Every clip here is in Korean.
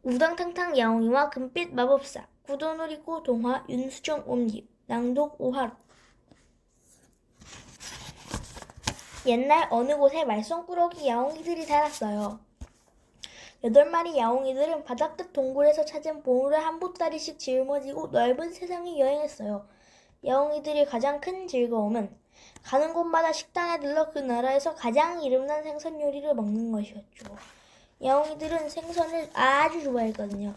우당탕탕 야옹이와 금빛 마법사 구도누리코 동화 윤수정 옴님 낭독 오하루. 옛날 어느 곳에 말썽꾸러기 야옹이들이 살았어요. 8마리 야옹이들은 바다 끝 동굴에서 찾은 보물을 한 보따리씩 짊어지고 넓은 세상을 여행했어요. 야옹이들의 가장 큰 즐거움은 가는 곳마다 식당에 들러 그 나라에서 가장 이름난 생선 요리를 먹는 것이었죠. 야옹이들은 생선을 아주 좋아했거든요.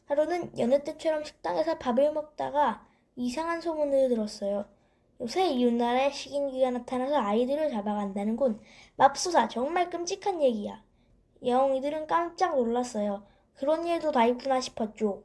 하루는 여느 때처럼 식당에서 밥을 먹다가 이상한 소문을 들었어요. 요새 이웃나라에 식인귀가 나타나서 아이들을 잡아간다는군. 맙소사, 정말 끔찍한 얘기야. 야옹이들은 깜짝 놀랐어요. 그런 일도 다 있구나 싶었죠.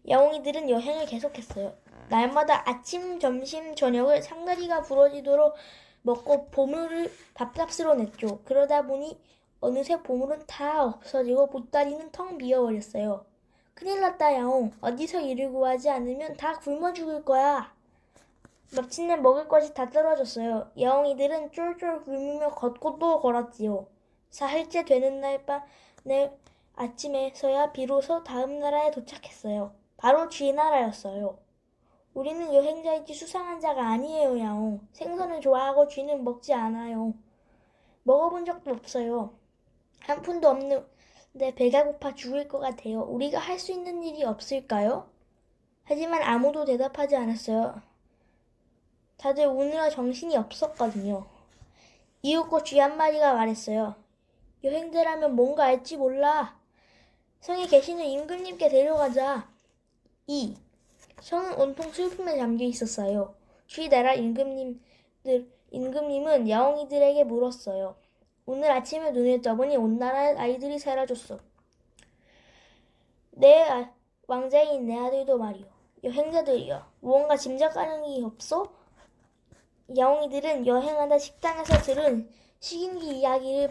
야옹이들은 여행을 계속했어요. 날마다 아침, 점심, 저녁을 상다리가 부러지도록 먹고 보물을 밥값으로 냈죠. 그러다 보니 어느새 보물은 다 없어지고 보따리는 텅 비어버렸어요. 큰일 났다, 야옹. 어디서 일을 구하지 않으면 다 굶어 죽을 거야. 마침내 먹을 것이 다 떨어졌어요. 야옹이들은 쫄쫄 굶으며 걷고 또 걸었지요. 사흘째 되는 날 아침에서야 비로소 다음 나라에 도착했어요. 바로 쥐나라였어요. 우리는 여행자이지 수상한 자가 아니에요, 야옹. 생선을 좋아하고 쥐는 먹지 않아요. 먹어본 적도 없어요. 한 푼도 없는데 배가 고파 죽을 것 같아요. 우리가 할 수 있는 일이 없을까요? 하지만 아무도 대답하지 않았어요. 다들 우느라 정신이 없었거든요. 이윽고 쥐 한 마리가 말했어요. 여행자라면 뭔가 알지 몰라. 성에 계시는 임금님께 데려가자. 2. 성은 온통 슬픔에 잠겨 있었어요. 쥐 나라 임금님은 야옹이들에게 물었어요. 오늘 아침에 눈을 떠보니 온 나라의 아이들이 사라졌어. 왕자인 내 아들도 말이오. 여행자들이여, 무언가 짐작 가능이 없소? 야옹이들은 여행하다 식당에서 들은 식인귀 이야기를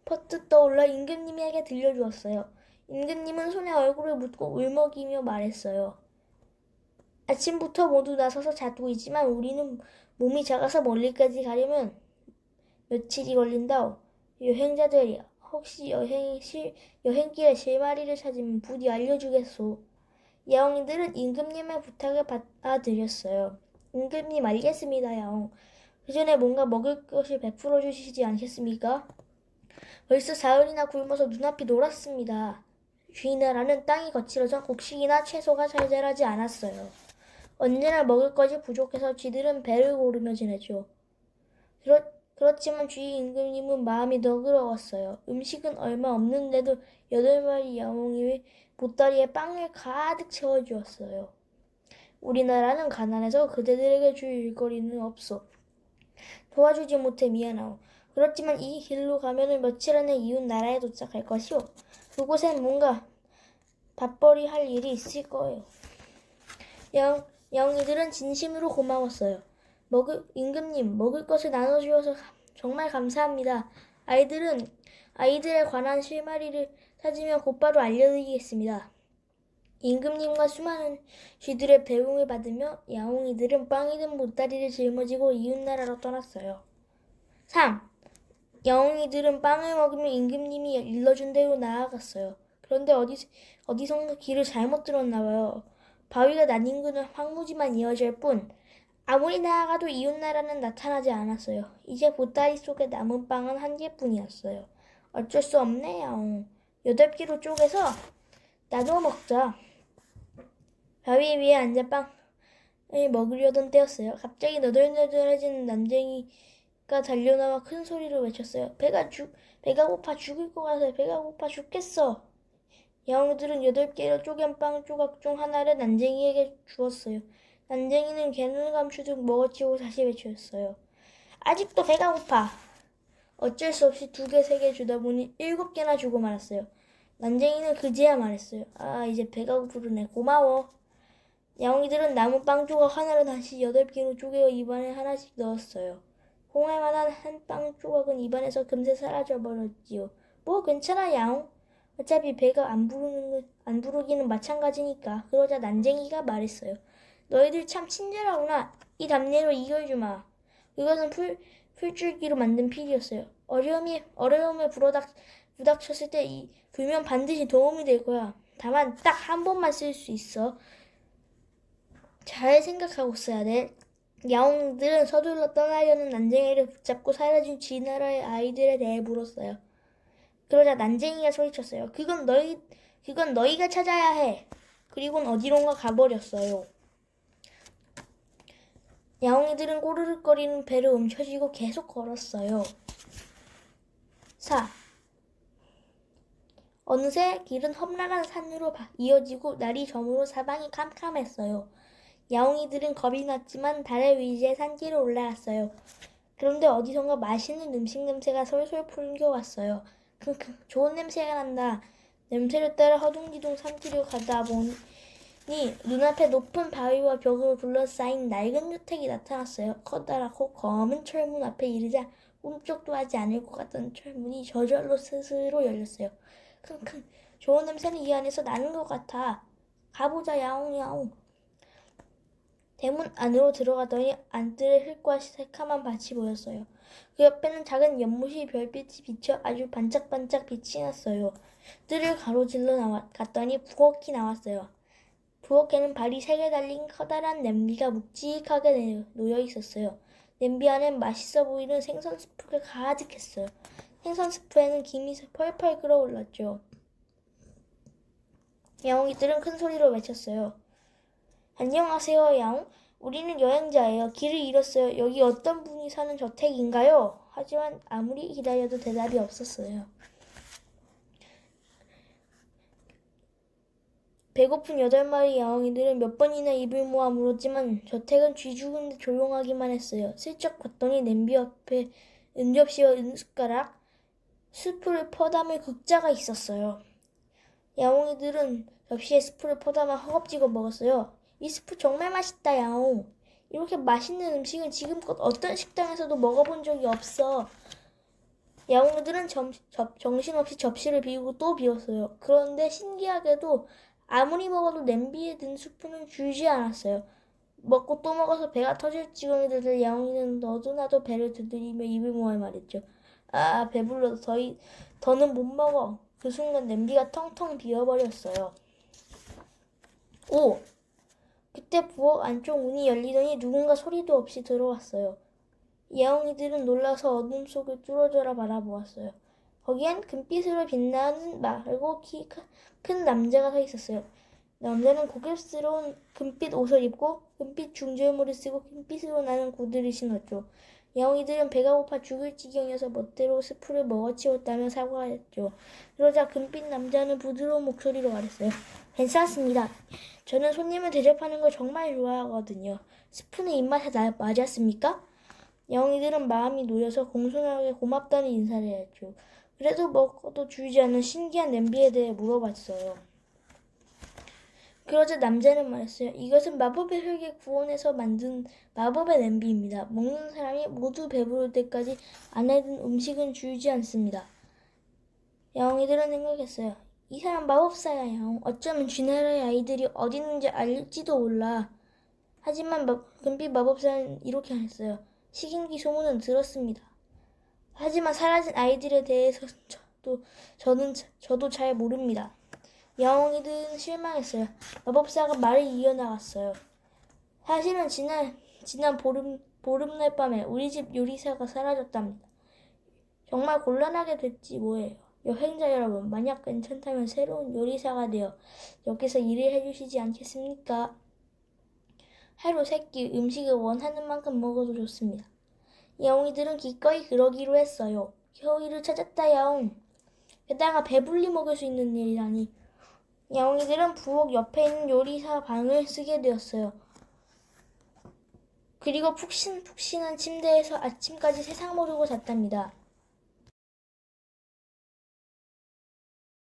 퍼뜩 떠올라 임금님에게 들려주었어요. 임금님은 손에 얼굴을 묻고 울먹이며 말했어요. 아침부터 모두 나서서 자고 있지만 우리는 몸이 작아서 멀리까지 가려면 며칠이 걸린다오. 여행자들이여, 혹시 여행길에 실마리를 찾으면 부디 알려주겠소. 야옹이들은 임금님의 부탁을 받아들였어요. 임금님, 알겠습니다, 야옹. 그 전에 뭔가 먹을 것을 베풀어 주시지 않겠습니까? 벌써 사흘이나 굶어서 눈앞이 노랗습니다. 쥐나라는 땅이 거칠어서 곡식이나 채소가 잘 자라지 않았어요. 언제나 먹을 것이 부족해서 쥐들은 배를 고르며 지냈죠. 그렇지만 쥐 임금님은 마음이 너그러웠어요. 음식은 얼마 없는데도 8마리 야옹이 보따리에 빵을 가득 채워주었어요. 우리나라는 가난해서 그대들에게 줄 일거리는 없어. 도와주지 못해 미안하오. 그렇지만 이 길로 가면은 며칠 안에 이웃 나라에 도착할 것이오. 그곳엔 뭔가 밥벌이 할 일이 있을 거예요. 야옹이들은 진심으로 고마웠어요. 임금님, 먹을 것을 나눠주셔서 정말 감사합니다. 아이들에 관한 실마리를 찾으면 곧바로 알려드리겠습니다. 임금님과 수많은 쥐들의 배웅을 받으며 야옹이들은 빵이 든 보따리를 짊어지고 이웃나라로 떠났어요. 3. 야옹이들은 빵을 먹으며 임금님이 일러준 대로 나아갔어요. 그런데 어디선가 길을 잘못 들었나 봐요. 바위가 난 인근은 황무지만 이어질 뿐 아무리 나아가도 이웃나라는 나타나지 않았어요. 이제 보따리 속에 남은 빵은 한 개뿐이었어요. 어쩔 수 없네, 야옹. 8개로 쪼개서 나눠 먹자. 바위 위에 앉아 빵을 먹으려던 때였어요. 갑자기 너덜너덜해진 난쟁이가 달려나와 큰 소리로 외쳤어요. 배가 고파 죽을 것 같아. 배가 고파 죽겠어. 야옹이들은 8개로 쪼갠 빵 조각 중 하나를 난쟁이에게 주었어요. 난쟁이는 개눈을 감추듯 먹어치우고 다시 외쳤어요. 아직도 배가 고파. 어쩔 수 없이 2개, 3개 주다 보니 7개나 주고 말았어요. 난쟁이는 그제야 말했어요. 아, 이제 배가 부르네. 고마워. 야옹이들은 나무 빵 조각 하나를 다시 8개로 쪼개어 입안에 하나씩 넣었어요. 홍할만한 한 빵 조각은 입안에서 금세 사라져버렸지요. 뭐 괜찮아, 야옹. 어차피 배가 안 부르기는 마찬가지니까. 그러자 난쟁이가 말했어요. 너희들 참 친절하구나. 이 담례로 이걸 주마. 그것은 풀줄기로 만든 필이었어요. 어려움에 부닥쳤을 때 이 불면 반드시 도움이 될 거야. 다만 딱 한 번만 쓸 수 있어. 잘 생각하고 써야 돼. 야옹들은 서둘러 떠나려는 난쟁이를 붙잡고 사라진 쥐나라의 아이들에 대해 물었어요. 그러자 난쟁이가 소리쳤어요. 그건 너희가 찾아야 해. 그리고는 어디론가 가버렸어요. 야옹이들은 꼬르륵거리는 배를 움켜쥐고 계속 걸었어요. 4. 어느새 길은 험난한 산으로 이어지고 날이 저물어 사방이 캄캄했어요. 야옹이들은 겁이 났지만 달의 위지에 산길을 올라갔어요. 그런데 어디선가 맛있는 음식 냄새가 솔솔 풍겨왔어요. 좋은 냄새가 난다. 냄새를 따라 허둥지둥 산길을 가다 보니 눈앞에 높은 바위와 벽으로 둘러싸인 낡은 주택이 나타났어요. 커다랗고 검은 철문 앞에 이르자 꿈쩍도 하지 않을 것 같던 철문이 저절로 스스로 열렸어요. 킁킁, 좋은 냄새는 이 안에서 나는 것 같아. 가보자, 야옹야옹. 대문 안으로 들어가더니 안뜰에 흙과 새카만 밭이 보였어요. 그 옆에는 작은 연못이 별빛이 비쳐 아주 반짝반짝 빛이 났어요. 뜰을 가로질러 갔더니 부엌이 나왔어요. 부엌에는 발이 3개 달린 커다란 냄비가 묵직하게 놓여 있었어요. 냄비 안엔 맛있어 보이는 생선 스프가 가득했어요. 생선 스프에는 김이 펄펄 끓어올랐죠. 야옹이들은 큰 소리로 외쳤어요. 안녕하세요, 야옹. 우리는 여행자예요. 길을 잃었어요. 여기 어떤 분이 사는 저택인가요? 하지만 아무리 기다려도 대답이 없었어요. 배고픈 8마리 야옹이들은 몇 번이나 입을 모아 물었지만 저택은 쥐 죽은 듯 조용하기만 했어요. 슬쩍 봤더니 냄비 옆에 은접시와 은숟가락, 스프를 퍼담을 국자가 있었어요. 야옹이들은 접시에 스프를 퍼담아 허겁지겁 먹었어요. 이 스프 정말 맛있다, 야옹. 이렇게 맛있는 음식은 지금껏 어떤 식당에서도 먹어본 적이 없어. 야옹이들은 정신없이 접시를 비우고 또 비웠어요. 그런데 신기하게도 아무리 먹어도 냄비에 든 스프는 줄지 않았어요. 먹고 또 먹어서 배가 터질 지경이 되자 야옹이는 너도나도 배를 두드리며 입을 모아 말했죠. 아, 배불러서 더는 못 먹어. 그 순간 냄비가 텅텅 비어버렸어요. 5. 그때 부엌 안쪽 문이 열리더니 누군가 소리도 없이 들어왔어요. 야옹이들은 놀라서 어둠 속을 뚫어져라 바라보았어요. 거기엔 금빛으로 빛나는 마르고 키 큰 남자가 서 있었어요. 남자는 고급스러운 금빛 옷을 입고 금빛 중절모를 쓰고 금빛으로 나는 구두를 신었죠. 야옹이들은 배가 고파 죽을 지경이어서 멋대로 스프를 먹어치웠다며 사과했죠. 그러자 금빛 남자는 부드러운 목소리로 말했어요. 괜찮습니다. 저는 손님을 대접하는 걸 정말 좋아하거든요. 스프는 입맛에 맞았습니까? 야옹이들은 마음이 놓여서 공손하게 고맙다는 인사를 했죠. 그래도 먹어도 줄지 않는 신기한 냄비에 대해 물어봤어요. 그러자 남자는 말했어요. 이것은 마법의 흙에 구워내서 만든 마법의 냄비입니다. 먹는 사람이 모두 배부를 때까지 안에 든 음식은 줄지 않습니다. 야옹이들은 생각했어요. 이 사람 마법사야, 야옹. 어쩌면 쥐나라의 아이들이 어디 있는지 알지도 몰라. 하지만 금빛 마법사는 이렇게 했어요. 식인기 소문은 들었습니다. 하지만 사라진 아이들에 대해서 저도 잘 모릅니다. 야옹이들은 실망했어요. 마법사가 말을 이어나갔어요. 사실은 지난 보름날 밤에 우리 집 요리사가 사라졌답니다. 정말 곤란하게 됐지 뭐예요. 여행자 여러분, 만약 괜찮다면 새로운 요리사가 되어 여기서 일을 해주시지 않겠습니까? 하루 3끼 음식을 원하는 만큼 먹어도 좋습니다. 야옹이들은 기꺼이 그러기로 했어요. 겨우 이를 찾았다, 야옹. 게다가 배불리 먹을 수 있는 일이라니. 야옹이들은 부엌 옆에 있는 요리사 방을 쓰게 되었어요. 그리고 푹신푹신한 침대에서 아침까지 세상 모르고 잤답니다.